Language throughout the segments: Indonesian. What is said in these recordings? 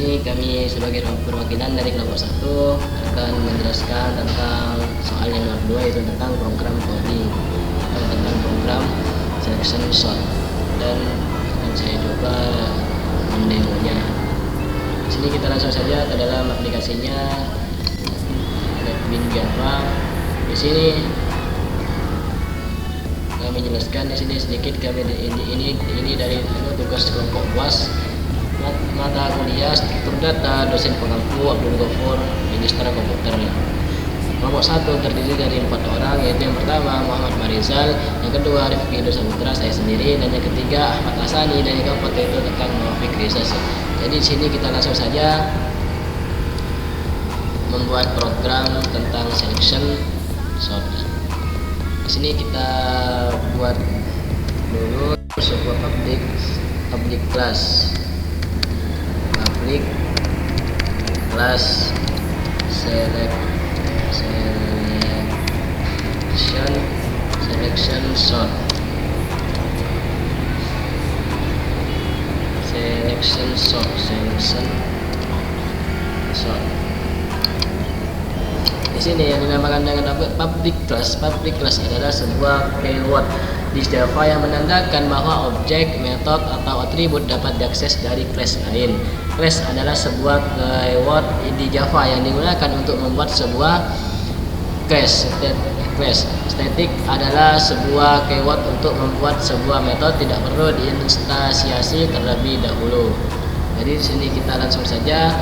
sini kami sebagai perwakilan dari kelompok 1 akan menjelaskan tentang soal yang nomor 2, yaitu tentang program coding atau tentang program selection sort, dan akan saya coba mendemonya. Di sini kita langsung saja ke dalam aplikasinya NetBeans Java. Di sini kami jelaskan di sini sedikit. Kami ini dari tugas kelompok UAS, mata kuliah struktur data, dosen pengampu Abdul Ghafur, Registra Komputer. Kelompok 1 terdiri dari 4 orang, yaitu yang pertama Muhammad Marizal, yang kedua Rifki Dosa Putra, saya sendiri, dan yang ketiga Ahmad Hasani, dan yang keempat yaitu tentang Muhammad Rizal. Jadi di sini kita langsung saja membuat program tentang selection sort. Di sini kita buat dulu sebuah public class selection sort. Di sini yang dinamakan dengan public class. Public class adalah sebuah keyword di Java yang menandakan bahwa objek, metode, atau atribut dapat diakses dari class lain. Class adalah sebuah keyword di Java yang digunakan untuk membuat sebuah class. Static adalah sebuah keyword untuk membuat sebuah metode, tidak perlu diinstansiasi terlebih dahulu. Jadi di sini kita langsung saja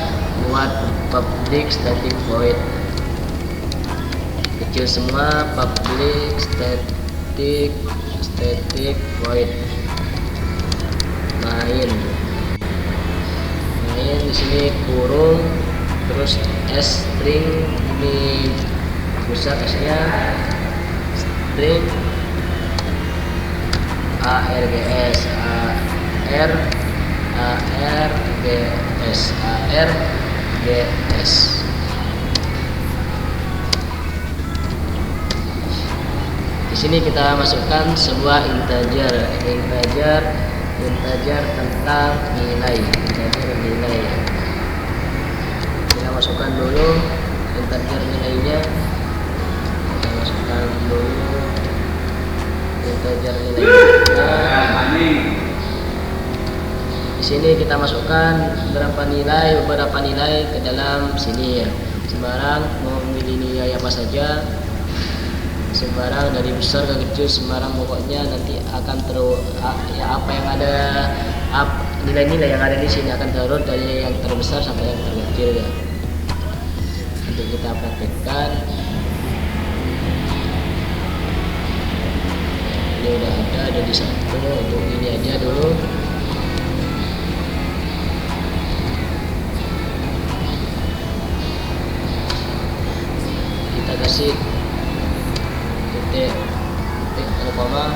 buat public static void. Kecil semua, public static void main di sini kurung, terus string ini besar S-nya, string args Di sini kita masukkan sebuah integer tentang nilai. Kita masukkan dulu integer nilainya. Di sini kita masukkan beberapa nilai ke dalam sini ya. Sembarang mau memilih nilai apa saja, sembarang dari besar ke kecil, sembarang pokoknya nanti akan apa yang ada, nilai-nilai yang ada di sini akan terurut dari yang terbesar sampai yang terkecil ya. Nanti kita praktekkan. Ini udah ada di satu, untuk ini aja dulu. Kita kasih titik koma.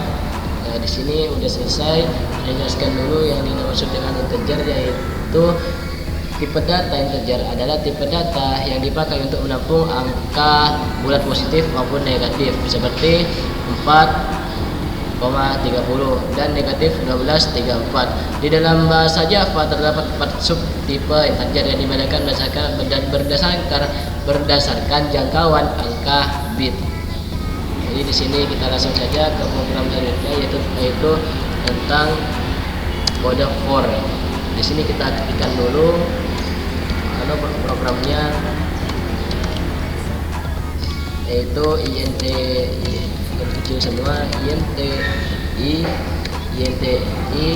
Nah, di sini udah selesai. Saya jelaskan dulu yang dimaksud dengan integer, yaitu tipe data. Integer adalah tipe data yang dipakai untuk menampung angka bulat positif maupun negatif, seperti 4,30 dan negatif 12,34. Di dalam bahasa Java terdapat 4 subtipe integer yang dibedakan berdasarkan jangkauan angka bit. Jadi di sini kita langsung saja ke program selanjutnya, yaitu tentang kode for. Di sini kita ketikkan dulu programnya, yaitu int kecil semua, inti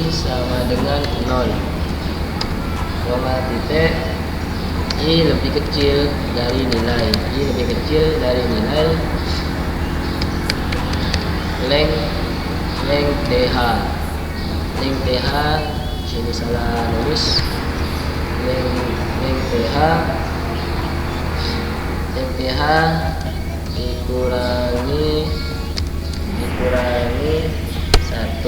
sama dengan 0, titik i lebih kecil dari nilai, length th sini salah nulis, length th dikurangi 1,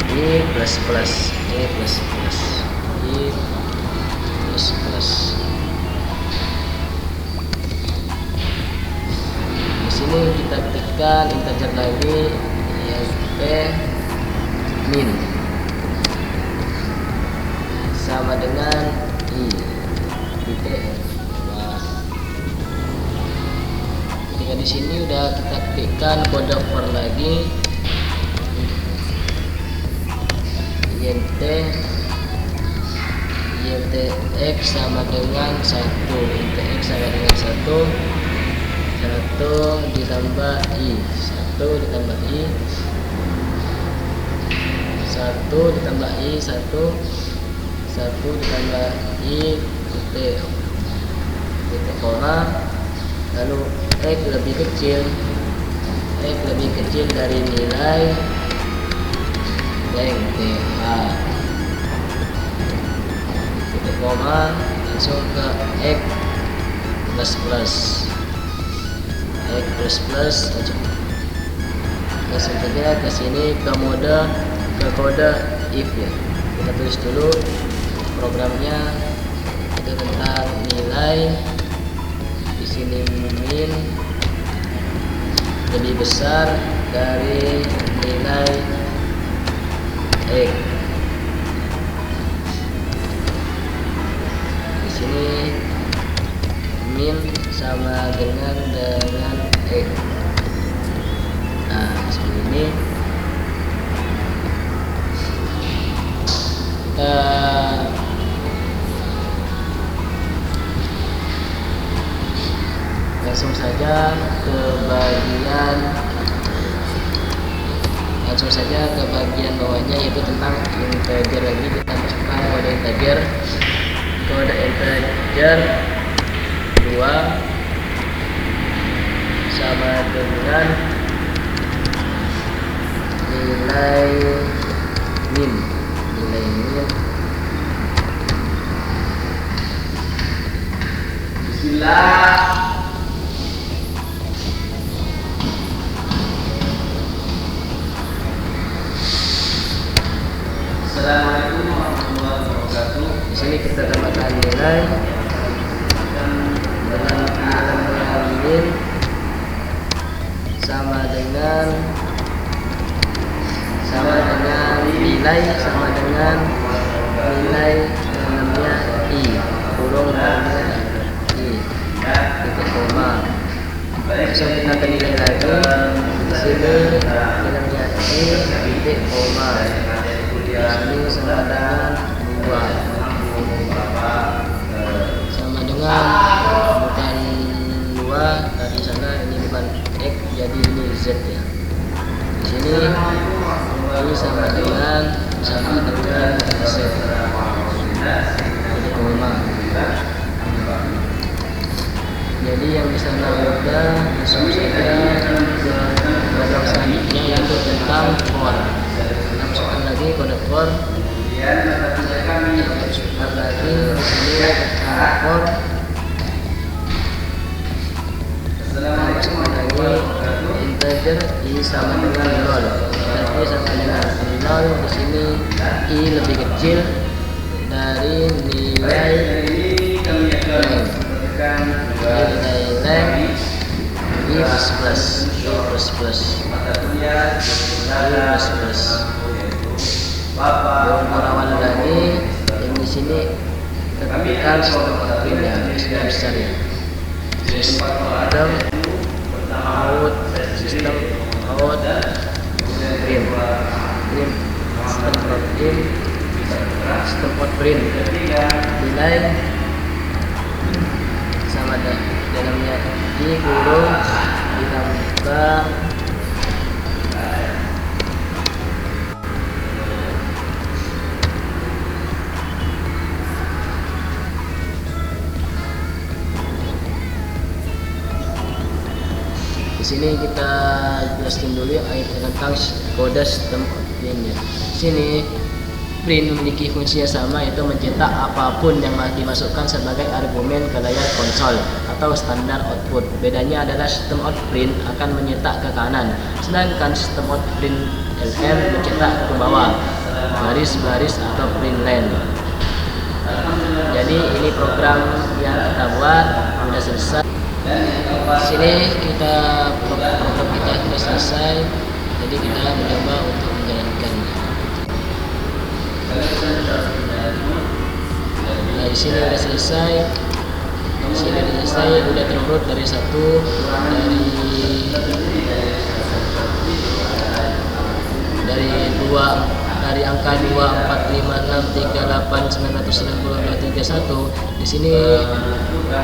i plus plus. Di sini kita ketikkan integer lagi, yaitu min sama dengan I titik. Nah, ketika di sini udah kita ketikkan kode for lagi, int x sama dengan 1, int x sama dengan 1 ditambah i, 1 ditambah i, 1 ditambah i, 1 ditambah i titik koma, lalu x lebih kecil dari nilai length th, titik koma, langsung ke x plus langsung saja ke sini ke kode if ya. Kita tulis dulu programnya, itu tentang nilai, di sini min lebih besar dari nilai x. Di sini min sama dengan x. Nah, seperti ini. Langsung saja ke bagian bawahnya, yaitu tentang integer lagi. Kita masukkan kode integer 2 sama dengan nilai min. Bismillah. Assalamualaikum warahmatullahi wabarakatuh. Di sini kita tambahkan nilai min sama dengan nilai namanya i kurung namanya i titik koma. Langsung kita ke nilai lagi, di sini namanya i titik koma, ini sama dengan 2 sama dengan bukan 2 tadi sana, ini bukan x jadi ini z ya. Di sini ini sama dengan z jadi koma. Jadi yang di sana udah langsung saja ke program selanjutnya, yaitu tentang for. Kita masukkan lagi kode for, masukkan lagi di sini tentang for, masukkan lagi integer i sama dengan 0, i sama dengan 0. Di sini i lebih kecil dari nilai length i plus. Awal lagi yang di sini ketikkan sistem output ya, besar ya. Sistem out print nilai sama dalamnya i kurung ditambah di sini. Kita jelaskan dulu ya tentang kode sistem output-nya. Sini print memiliki fungsinya sama, yaitu mencetak apapun yang dimasukkan sebagai argumen ke layar konsol atau standar output. Bedanya adalah sistem out print akan mencetak ke kanan, sedangkan sistem out print LM mencetak ke bawah, baris-baris atau print line. Jadi ini program yang kita buat sudah selesai. Sini kita program kita sudah selesai, jadi kita mencoba untuk menjalankannya. Nah, di sini udah selesai. Di sini udah selesai, udah terurut dari dua, dari angka 2, 4, 5, 6, 3, 8, 990, 231. Di sini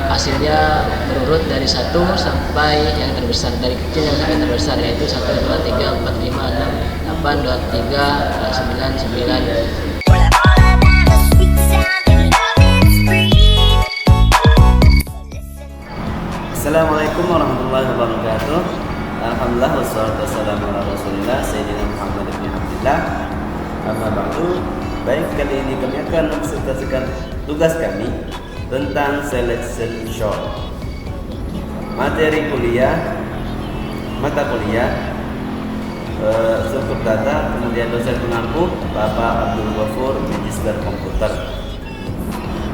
hasilnya berurut dari 1 sampai yang terbesar, dari kecil yang sampai terbesar, yaitu 1, 2, 3, 4, 5, 6, 8, 2, 3, 9, 9. Assalamualaikum warahmatullahi wabarakatuh. Alhamdulillah wassalatu wassalamu ala Rasulillah Sayyidina Muhammad bin Abdillah. Amma ba'du. Baik, kali ini kami akan menpresentasikan tugas kami tentang selection short. Materi kuliah, mata kuliah, struktur data, kemudian dosen pengampu Bapak Abdul Ghafur, Magister Komputer.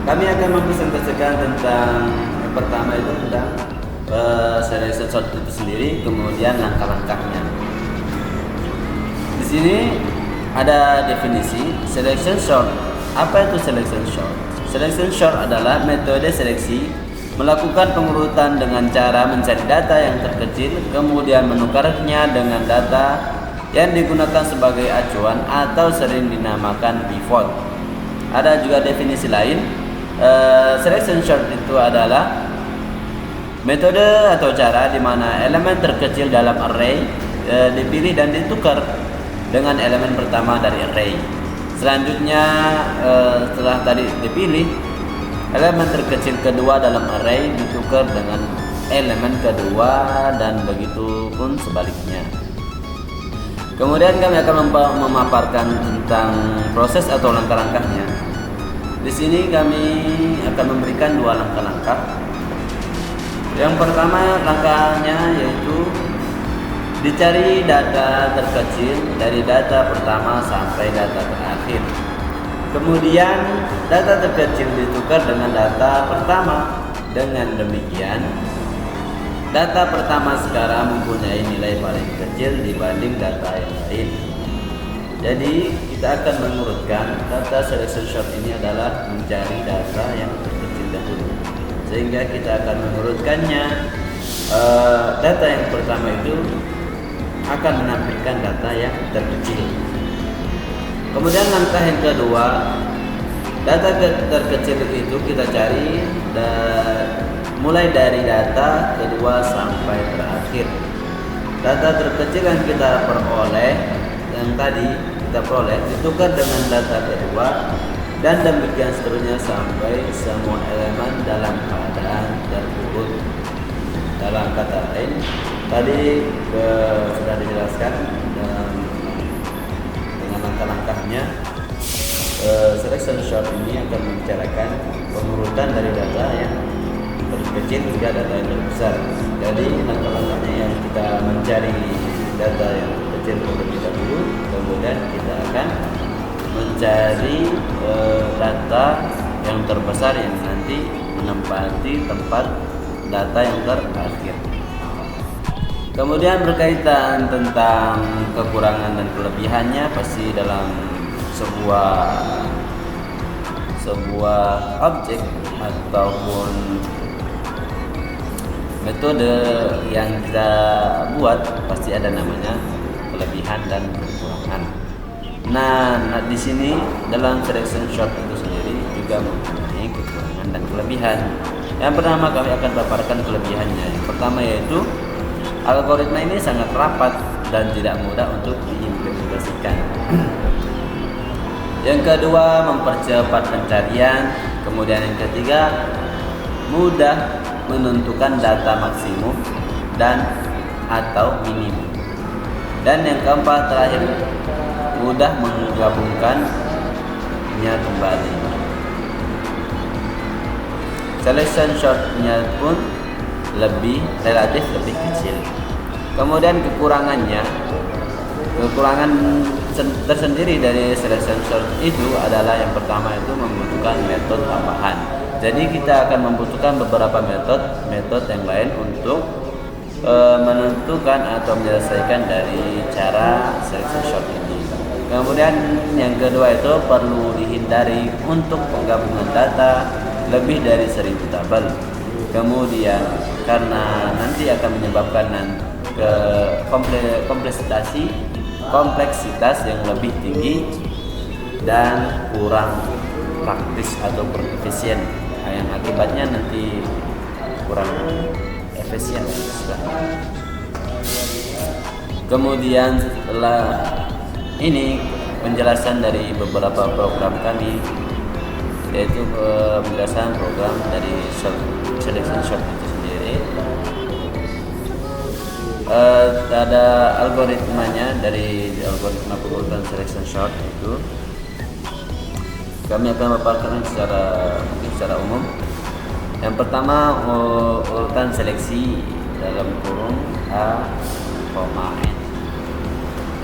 Kami akan mempresentasikan tentang yang pertama itu tentang selection short itu sendiri, kemudian langkah-langkahnya. Di sini ada definisi selection short. Apa itu selection short? Selection short adalah metode seleksi melakukan pengurutan dengan cara mencari data yang terkecil, kemudian menukarnya dengan data yang digunakan sebagai acuan atau sering dinamakan pivot. Ada juga definisi lain. Selection short itu adalah metode atau cara di mana elemen terkecil dalam array dipilih dan ditukar dengan elemen pertama dari array. Selanjutnya setelah tadi dipilih, elemen terkecil kedua dalam array ditukar dengan elemen kedua dan begitu pun sebaliknya. Kemudian kami akan memaparkan tentang proses atau langkah-langkahnya. Di sini kami akan memberikan 2 langkah-langkah. Yang pertama langkahnya yaitu dicari data terkecil dari data pertama sampai data terakhir. Kemudian data terkecil ditukar dengan data pertama. Dengan demikian, data pertama sekarang mempunyai nilai paling kecil dibanding data yang lain. Jadi kita akan mengurutkan data selection short ini adalah mencari data yang terkecil dahulu, sehingga kita akan mengurutkannya. Data yang pertama itu akan menampilkan data yang terkecil. Kemudian langkah yang kedua, data terkecil itu kita cari mulai dari data kedua sampai terakhir. Data terkecil yang kita peroleh, yang tadi kita peroleh, ditukar dengan data kedua, dan demikian seterusnya sampai semua elemen dalam keadaan terurut. Dalam kata lain, tadi sudah dijelaskan dengan langkah-langkahnya. Selection short ini akan membicarakan pengurutan dari data yang terkecil hingga data yang terbesar. Jadi langkah-langkahnya yang kita mencari data yang terkecil terlebih dahulu, kemudian kita akan mencari data yang terbesar yang nanti menempati tempat data yang terakhir. Kemudian berkaitan tentang kekurangan dan kelebihannya, pasti dalam sebuah objek ataupun metode yang kita buat pasti ada namanya kelebihan dan kekurangan. Nah, di sini dalam selection short itu sendiri juga mempunyai kekurangan dan kelebihan. Yang pertama kami akan paparkan kelebihannya. Yang pertama yaitu algoritma ini sangat rapat dan tidak mudah untuk diimplementasikan. Yang kedua, mempercepat pencarian. Kemudian yang ketiga, mudah menentukan data maksimum dan atau minimum. Dan yang keempat terakhir, mudah menggabungkannya kembali. Selection short-nya pun relatif lebih kecil. Kemudian kekurangan tersendiri dari selection short itu adalah yang pertama itu membutuhkan metode tambahan. Jadi kita akan membutuhkan beberapa metode yang lain untuk menentukan atau menyelesaikan dari cara selection short ini. Kemudian yang kedua itu perlu dihindari untuk penggabungan data lebih dari 1000 tabel. Kemudian karena nanti akan menyebabkan ke kompleksitas yang lebih tinggi dan kurang praktis atau kurang efisien, yang akibatnya nanti kurang efisien. Kemudian setelah ini penjelasan dari beberapa program kami, yaitu penjelasan program dari selection short itu sendiri. Ada algoritmanya dari algoritma pengurutan selection short itu. Kami akan memaparkan secara umum. Yang pertama, urutan seleksi dalam kurung A, N.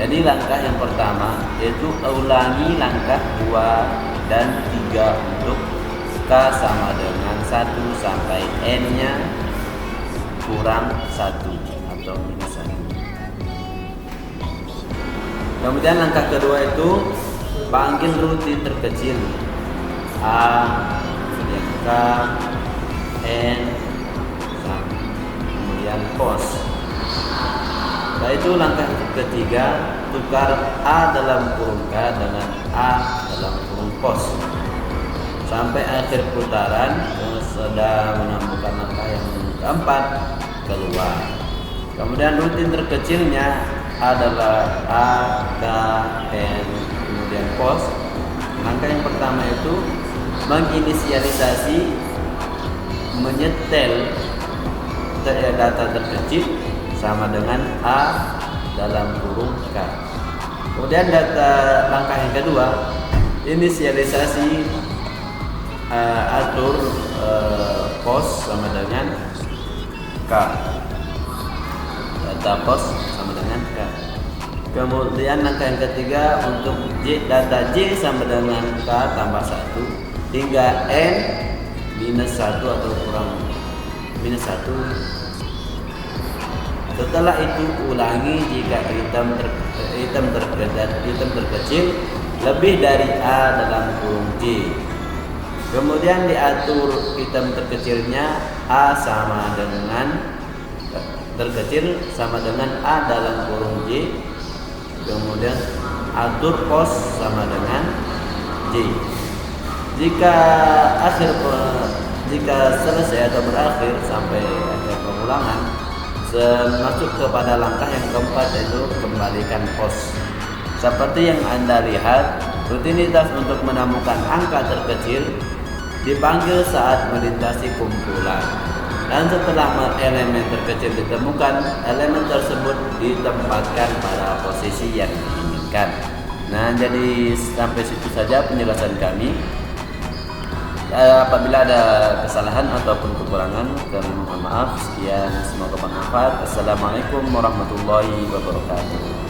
Jadi langkah yang pertama yaitu ulangi langkah 2 dan 3 untuk K sama dengan 1 sampai N nya kurang 1 atau minus 1. Kemudian langkah kedua itu panggil rutin terkecil A, kemudian K, N, kemudian pos. Setelah itu langkah ketiga, tukar A dalam kurung K dengan A dalam kurung pos sampai akhir putaran. Sudah menemukan langkah yang keempat, keluar. Kemudian rutin terkecilnya adalah A, K, N, kemudian pos. Langkah yang pertama itu menginisialisasi, menyetel data terkecil sama dengan A dalam kurung K. Kemudian langkah yang kedua, inisialisasi, atur pos sama dengan K, data pos sama dengan K. Kemudian langkah yang ketiga untuk data J sama dengan K tambah 1 hingga N minus 1 atau kurang minus 1. Setelah itu ulangi jika item terkecil lebih dari A dalam kurung J. Kemudian diatur item terkecilnya A sama dengan terkecil sama dengan A dalam kurung J. Kemudian atur pos sama dengan J. Jika selesai atau berakhir sampai akhir pengulangan, masuk kepada langkah yang keempat yaitu kembalikan pos. Seperti yang Anda lihat, rutinitas untuk menemukan angka terkecil dipanggil saat melintasi kumpulan. Dan setelah elemen terkecil ditemukan, elemen tersebut ditempatkan pada posisi yang diinginkan. Nah, jadi sampai situ saja penjelasan kami. Apabila ada kesalahan ataupun kekurangan, kami mohon maaf. Sekian, semoga bermanfaat. Assalamualaikum warahmatullahi wabarakatuh.